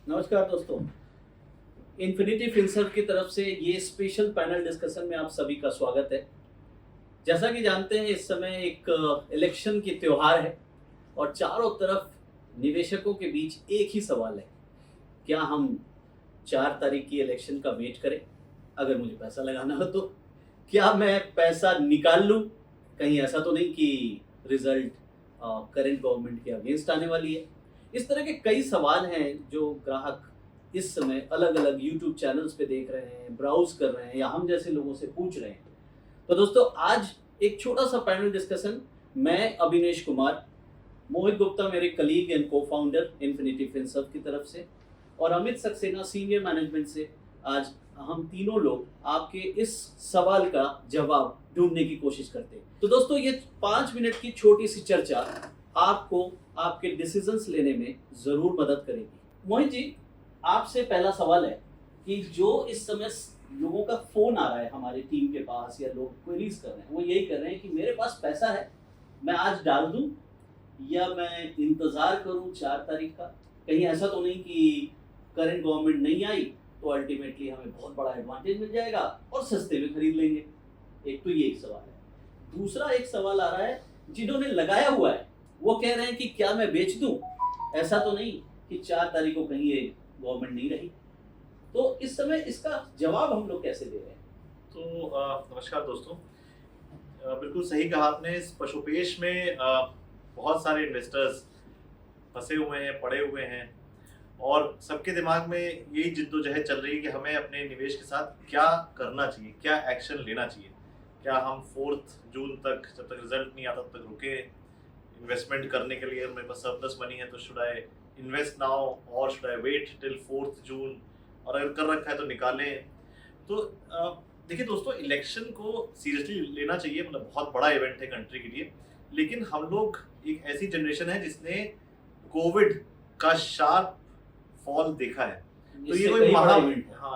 नमस्कार दोस्तों। Infinity Finserv की तरफ से ये स्पेशल पैनल डिस्कशन में आप सभी का स्वागत है। जैसा कि जानते हैं इस समय एक इलेक्शन की त्योहार है और चारों तरफ निवेशकों के बीच एक ही सवाल है, क्या हम 4 तारीख की इलेक्शन का वेट करें अगर मुझे पैसा लगाना हो तो? क्या मैं पैसा निकाल लूं? कहीं ऐसा तो नहीं कि रिजल्ट करंट गवर्नमेंट के अगेंस्ट आने वाली है? इस तरह के कई सवाल हैं जो ग्राहक इस समय अलग अलग यूट्यूब चैनल्स पे देख रहे हैं, ब्राउज कर रहे हैं या हम जैसे लोगों से पूछ रहे हैं। तो दोस्तों आज एक छोटा सा पैनल डिस्कशन, मैं अभिनेश कुमार, मोहित गुप्ता मेरे कलीग एंड को फाउंडर इन्फिनिटी फिनसर्व की तरफ से, और अमित सक्सेना सीनियर मैनेजमेंट से, आज हम तीनों लोग आपके इस सवाल का जवाब ढूंढने की कोशिश करते हैं। तो दोस्तों ये 5 मिनट की छोटी सी चर्चा आपको आपके डिसीजंस लेने में जरूर मदद करेगी। मोहित जी, आपसे पहला सवाल है कि जो इस समय लोगों का फोन आ रहा है हमारी टीम के पास या लोग क्वेरीज कर रहे हैं, वो यही कर रहे हैं कि मेरे पास पैसा है, मैं आज डाल दूं या मैं इंतजार करूं 4 तारीख का? कहीं ऐसा तो नहीं कि करंट गवर्नमेंट नहीं आई तो अल्टीमेटली हमें बहुत बड़ा एडवांटेज मिल जाएगा और सस्ते में खरीद लेंगे? एक तो ये एक सवाल है। दूसरा एक सवाल आ रहा है, जिन्होंने लगाया हुआ है वो कह रहे हैं कि क्या मैं बेच दूं? ऐसा तो नहीं कि 4 तारीख को कहीं ये गवर्नमेंट नहीं रही? तो इस समय इसका जवाब हम लोग कैसे दे रहे हैं? तो नमस्कार दोस्तों। बिल्कुल सही कहा आपने। इस पशुपेश में बहुत सारे इन्वेस्टर्स फंसे हुए हैं, पड़े हुए हैं और सबके दिमाग में यही जिद्दोजहद चल रही है कि हमें अपने निवेश के साथ क्या करना चाहिए, क्या एक्शन लेना चाहिए। क्या हम 4 जून तक, जब तक रिजल्ट नहीं आता तब तक रुके इन्वेस्टमेंट करने के लिए? मेरे पास सरप्लस मनी है तो शुड आई इन्वेस्ट नाउ और शुड आई वेट टिल 4 जून? और अगर कर रखा है तो निकालें। तो देखिए दोस्तों, इलेक्शन को सीरियसली लेना चाहिए, मतलब बहुत बड़ा इवेंट है कंट्री के लिए। लेकिन हम लोग एक ऐसी जनरेशन है जिसने कोविड का शार्प फॉल देखा है। तो ये कोई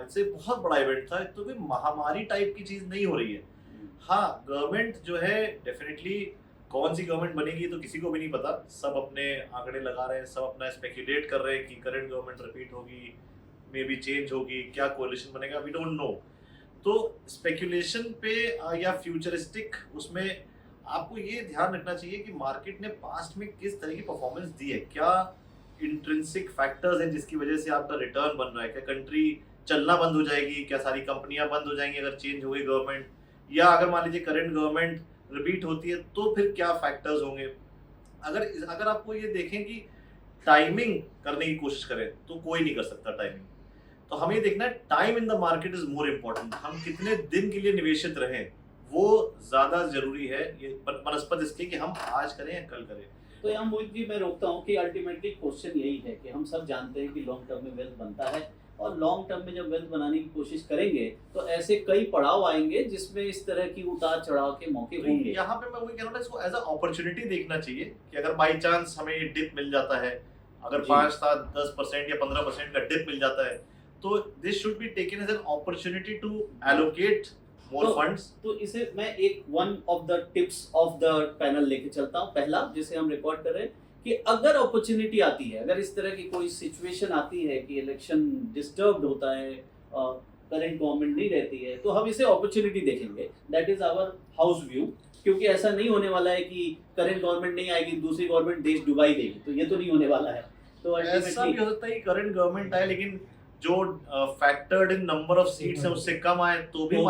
इससे बहुत बड़ा इवेंट था, तो कोई महामारी टाइप की चीज नहीं हो रही है। हाँ, गवर्नमेंट जो है डेफिनेटली, कौन सी गवर्नमेंट बनेगी तो किसी को भी नहीं पता। सब अपने आंकड़े लगा रहे हैं, सब अपना स्पेक्युलेट कर रहे हैं कि करंट गवर्नमेंट रिपीट होगी, मे बी चेंज होगी, क्या कोalition बनेगा, वी डोंट नो। तो स्पेक्युलेशन पे या फ्यूचरिस्टिक उसमें आपको ये ध्यान रखना चाहिए कि मार्केट ने पास्ट में किस तरह की परफॉर्मेंस दी है, क्या इंट्रिंसिक फैक्टर्स हैं जिसकी वजह से आपका रिटर्न बन रहा है। क्या कंट्री चलना बंद हो जाएगी, क्या सारी कंपनियां बंद हो जाएंगी अगर चेंज हो गई गवर्नमेंट, या अगर मान लीजिए करंट गवर्नमेंट रिपीट होती है तो फिर क्या फैक्टर्स होंगे। अगर आपको ये देखें कि टाइमिंग करने की कोशिश करें तो कोई नहीं कर सकता टाइमिंग। तो हमें देखना है time in the market is more important. हम कितने दिन के लिए निवेशित रहें वो ज्यादा जरूरी है, ये बनस्पत इसके कि हम आज करें या कल करें। तो यहाँ मोहित जी मैं रोकता हूँ कि अल्टीमेटली क्वेश्चन यही है कि हम सब जानते हैं कि लॉन्ग टर्म में वेल्थ बनता है, और लॉन्ग टर्म में जब वेल्थ बनाने की कोशिश करेंगे तो ऐसे कई पड़ाव आएंगे जिसमें इस तरह की उतार चढ़ाव के मौके होंगे। यहाँ पे मैं वही कह रहा हूँ, इसको एज अ अपॉर्चुनिटी देखना चाहिए कि अगर बाई चांस हमें ये डिप मिल जाता है, अगर 5, 7, 10% या 15% का डिप मिल जाता है, तो this should be taken as an opportunity to allocate more funds. तो इसे मैं एक one of the tips of the panel लेके चलता हूँ। पहला, जिसे हम रिकॉर्ड कर रहे हैं, कि अगर अपॉर्चुनिटी आती है, अगर इस तरह की कोई सिचुएशन आती है कि इलेक्शन डिस्टर्ब्ड होता है, करंट गवर्नमेंट नहीं रहती है, तो हम इसे अपॉर्चुनिटी देखेंगे। That is our house view. क्योंकि ऐसा नहीं होने वाला है कि करंट गवर्नमेंट नहीं आएगी, दूसरी गवर्नमेंट देश डुबाई देगी, तो ये तो नहीं होने वाला है। तो ऐसा भी हो सकता है कि करंट गवर्नमेंट आए लेकिन जो factored in number of seats है उससे कम आए तो भी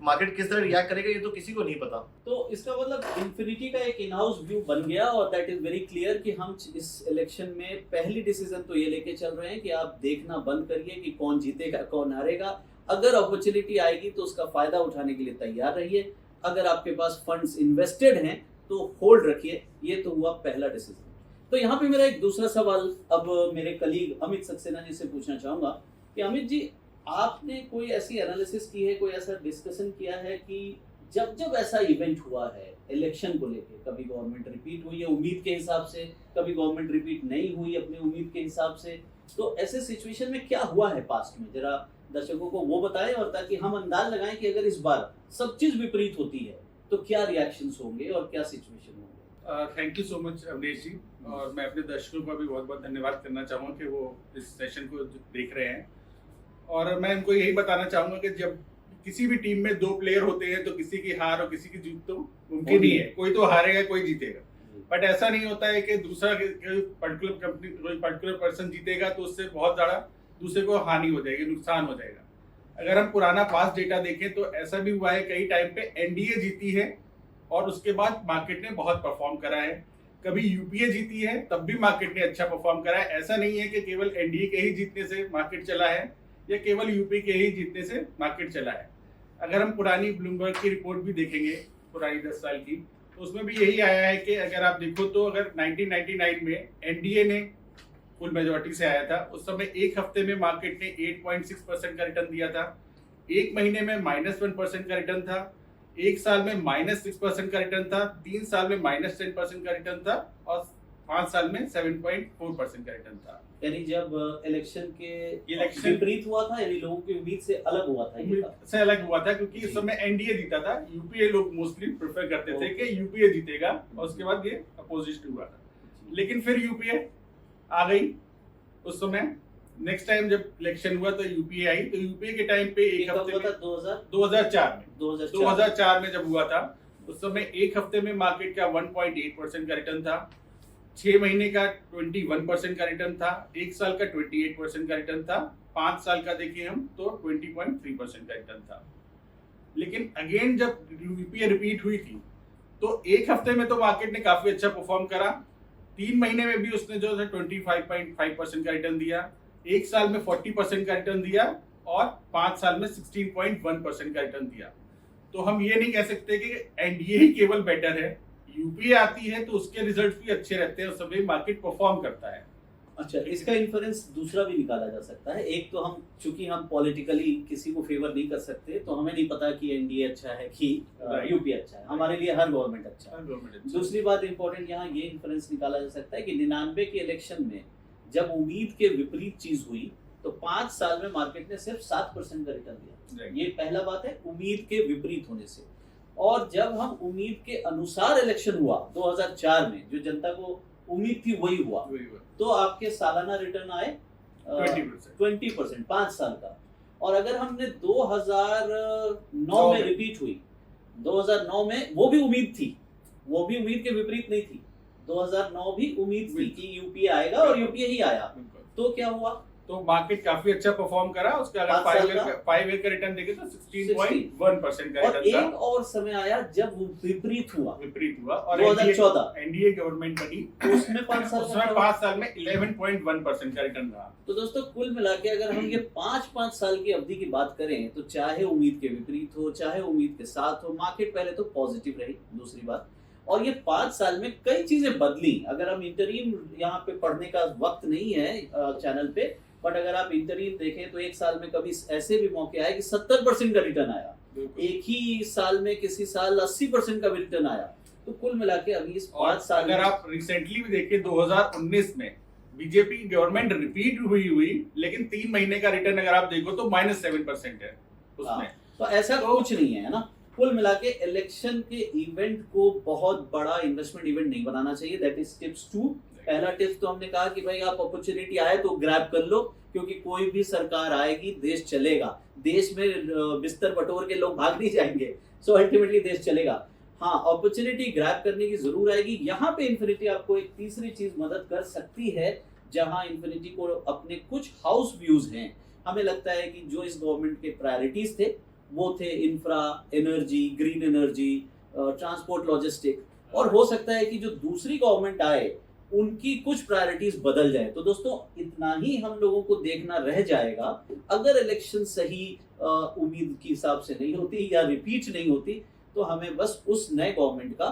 मार्केट किस तरह रिएक्ट करेगा ये तो किसी को नहीं पता। तो इसका मतलब इन्फिनिटी का एक इन हाउस व्यू बन गया, और दैट इज वेरी क्लियर कि हम इस इलेक्शन में पहली डिसीजन तो ये लेके चल रहे हैं कि आप देखना बंद करिए कि कौन जीतेगा कौन हारेगा। अगर अपॉर्चुनिटी आएगी तो उसका फायदा उठाने के लिए तैयार रहिए। अगर आपके पास फंड्स इन्वेस्टेड हैं तो होल्ड रखिए। ये तो हुआ पहला डिसीजन। तो यहाँ पे मेरा एक दूसरा सवाल अब मेरे कलीग अमित सक्सेना जी से पूछना चाहूंगा कि अमित जी, आपने कोई ऐसी एनालिसिस की है, कोई ऐसा डिस्कशन किया है कि जब जब ऐसा इवेंट हुआ है इलेक्शन को लेके, कभी गवर्नमेंट रिपीट हुई है उम्मीद के हिसाब से, कभी गवर्नमेंट रिपीट नहीं हुई अपनी उम्मीद के हिसाब से, तो ऐसे सिचुएशन में क्या हुआ है पास्ट में, जरा दर्शकों को वो बताएं, और ताकि हम अंदाज लगाएं कि अगर इस बार सब चीज विपरीत होती है तो क्या रिएक्शंस होंगे और क्या सिचुएशन होंगे। Thank you so much Avneesh ji. और मैं अपने दर्शकों का भी बहुत बहुत धन्यवाद करना चाहूँगा कि वो इस सेशन को देख रहे हैं। और मैं इनको यही बताना चाहूँगा कि जब किसी भी टीम में 2 प्लेयर होते हैं तो किसी की हार और किसी की जीत तो मुमकिन ही है। कोई तो हारेगा, कोई जीतेगा। बट ऐसा नहीं होता है कि दूसरा पर्टिकुलर कंपनी, कोई पर्टिकुलर पर्सन जीतेगा तो उससे बहुत ज़्यादा दूसरे को हानि हो जाएगी, नुकसान हो जाएगा। अगर हम पुराना पास्ट डेटा देखें तो ऐसा भी हुआ है, कई टाइम पे एनडीए जीती है और उसके बाद मार्केट ने बहुत परफॉर्म करा है। कभी यूपीए जीती है तब भी मार्केट ने अच्छा परफॉर्म करा है। ऐसा नहीं है कि केवल एनडीए के ही जीतने से मार्केट चला है या केवल यूपी के ही जीतने से मार्केट चला है। अगर हम पुरानी ब्लूमबर्ग की रिपोर्ट भी देखेंगे, पुरानी 10 साल की, तो उसमें भी यही आया है कि अगर आप देखो तो अगर 1999 में एनडीए ने फुल मेजॉरिटी से आया था, उस समय एक हफ्ते में मार्केट ने 8.6% का रिटर्न दिया था, एक महीने में -1% का रिटर्न था, एक साल में -6% का रिटर्न था, 3 साल में -10% का रिटर्न था और 5 साल में 7.4% का रिटर्न था। यानी जब इलेक्शन विपरीत हुआ था, यानी लोगों की उम्मीद से अलग हुआ था, ये था। से अलग हुआ था क्योंकि इस समय एनडीए जीता था। यूपीए लोग मोस्टली प्रेफर करते थे कि यूपीए जीतेगा और उसके बाद ये अपोजिशन हुआ था। लेकिन फिर यूपीए आ गई उस समय। नेक्स्ट टाइम जब इलेक्शन हुआ तो यूपीए आई, तो यूपीए के टाइम पे एक हफ्ते में 2004 में जब हुआ था, उस समय एक हफ्ते में मार्केट का 1.8% का रिटर्न था, 6 महीने का 21% का रिटर्न था, एक साल का 28% का रिटर्न था, 5 साल का देखिए हम तो 20.3% का रिटर्न था। लेकिन अगेन जब यूपीए रिपीट हुई थी तो एक हफ्ते में तो मार्केट ने काफी अच्छा परफॉर्म करा, 3 महीने में भी उसने जो है 25.5% का रिटर्न दिया, एक साल में 40% का रिटर्न दिया और 5 साल में 16.1% का रिटर्न दिया। तो हम ये नहीं कह सकते कि एनडीए ही केवल बेटर है। यूपीए आती है तो उसके रिजल्ट भी अच्छे रहते हैं, उस समय मार्केट परफॉर्म करता है। अच्छा, इसका इन्फ्लुएंस दूसरा भी निकाला जा सकता है। एक तो हम चूंकि हम पॉलिटिकली किसी को फेवर नहीं कर सकते, तो हमें नहीं पता कि एनडीए अच्छा है कि यूपीए अच्छा है। हमारे लिए हर गवर्नमेंट अच्छा है। दूसरी बात इंपॉर्टेंट यहाँ ये इन्फ्लुएंस निकाला जा सकता है कि 99 के इलेक्शन में जब उम्मीद के विपरीत चीज हुई तो 5 साल में मार्केट ने सिर्फ 7% का रिटर्न दिया। ये पहला बात है, उम्मीद के विपरीत होने से। और जब हम उम्मीद के अनुसार इलेक्शन हुआ 2004 में, जो जनता को उम्मीद थी वही हुआ, तो आपके सालाना रिटर्न आए 20%, 5 साल का। और अगर हमने 2009 में रिपीट हुई, 2009 में वो भी उम्मीद थी, वो भी उम्मीद के विपरीत नहीं थी। 2009 भी उम्मीद थी कि यूपीए आएगा और यूपीए ही आया। तो क्या हुआ? तो मार्केट काफी अच्छा परफॉर्म करा। उसका अगर 5 ईयर का रिटर्न देखें तो 16.1% का रिटर्न था। एक और समय आया जब वो विपरीत हुआ और 2014 एनडीए गवर्नमेंट बनी, उसमें 5 साल में 11.1% का रिटर्न रहा। तो दोस्तों कुल मिला के अगर हम ये 5 साल की अवधि की बात करें तो चाहे उम्मीद के विपरीत हो, चाहे उम्मीद के साथ हो, मार्केट पहले तो पॉजिटिव रही। दूसरी बात, और ये 5 साल में कई चीजें बदली। अगर हम इंटरीम यहाँ पे पढ़ने का वक्त नहीं है चैनल पे, बट अगर आप इंटरीम देखें तो एक साल में कभी ऐसे भी मौके आए कि 70% का रिटर्न आया, एक ही साल में किसी साल 80% का रिटर्न आया। तो कुल मिला के अभी इस 5 साल अगर आप रिसेंटली भी देखें 2019 में बीजेपी गवर्नमेंट रिपीट हुई, लेकिन 3 महीने का रिटर्न अगर आप देखो तो -7% है उसमें। तो ऐसा कुछ नहीं है ना। कुल मिला के इलेक्शन के इवेंट को बहुत बड़ा इन्वेस्टमेंट इवेंट नहीं बनाना चाहिए। That is tips 2। पहला टिप्स तो हमने कहा कि भाई आप अपॉर्चुनिटी आए तो ग्रैब कर लो, क्योंकि कोई भी सरकार आएगी देश चलेगा। देश में बिस्तर बटोर के लोग भाग नहीं जाएंगे, सो अल्टीमेटली देश चलेगा। हाँ, अपॉर्चुनिटी ग्रैब करने की जरूर आएगी। यहाँ पे इन्फिनिटी आपको एक तीसरी चीज मदद कर सकती है, जहां इन्फिनिटी को अपने कुछ हाउस व्यूज हैं। हमें लगता है कि जो इस गवर्नमेंट के प्रायोरिटीज थे वो थे infra, energy, green energy, transport, logistic, और हो सकता है कि जो दूसरी गवर्नमेंट आए उनकी कुछ प्रायोरिटीज बदल जाए। तो दोस्तों इतना ही हम लोगों को देखना रह जाएगा। अगर इलेक्शन सही उम्मीद के हिसाब से नहीं होती या रिपीट नहीं होती, तो हमें बस उस नए गवर्नमेंट का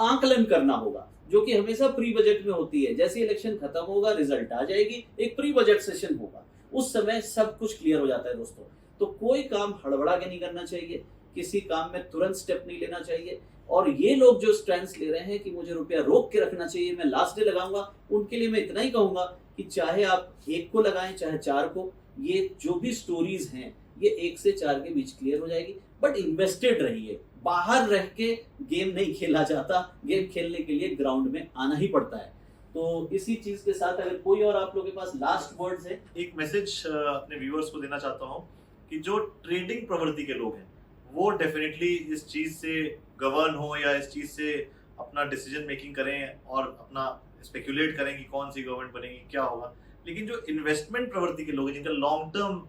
आकलन करना होगा, जो कि हमेशा प्री बजट में होती है। जैसे इलेक्शन खत्म होगा, रिजल्ट आ जाएगी, एक प्री बजट सेशन होगा, उस समय सब कुछ क्लियर हो जाता है दोस्तों। तो कोई काम हड़बड़ा के नहीं करना चाहिए, किसी काम में तुरंत स्टेप नहीं लेना चाहिए। और ये लोग जो स्टैंड्स ले रहे हैं कि मुझे रुपया रोक के रखना चाहिए, मैं लास्ट डे लगाऊंगा, उनके लिए मैं इतना ही कहूंगा कि चाहे आप 1 को लगाएं चाहे 4 को, ये जो भी स्टोरीज हैं ये 1 से 4 के बीच क्लियर हो जाएगी। बट इन्वेस्टेड रहिए, बाहर रह के गेम नहीं खेला जाता, गेम खेलने के लिए ग्राउंड में आना ही पड़ता है। तो इसी चीज के साथ अगर कोई और आप लोगों के पास लास्ट वर्ड्स है। एक मैसेज अपने व्यूअर्स को देना चाहता हूँ कि जो ट्रेडिंग प्रवृत्ति के लोग हैं वो डेफिनेटली इस चीज से गवर्न हो या इस चीज से अपना डिसीजन मेकिंग करें और अपना स्पेक्यूलेट करें कि कौन सी गवर्नमेंट बनेगी, क्या होगा। लेकिन जो इन्वेस्टमेंट प्रवृत्ति के लोग हैं, जिनका लॉन्ग टर्म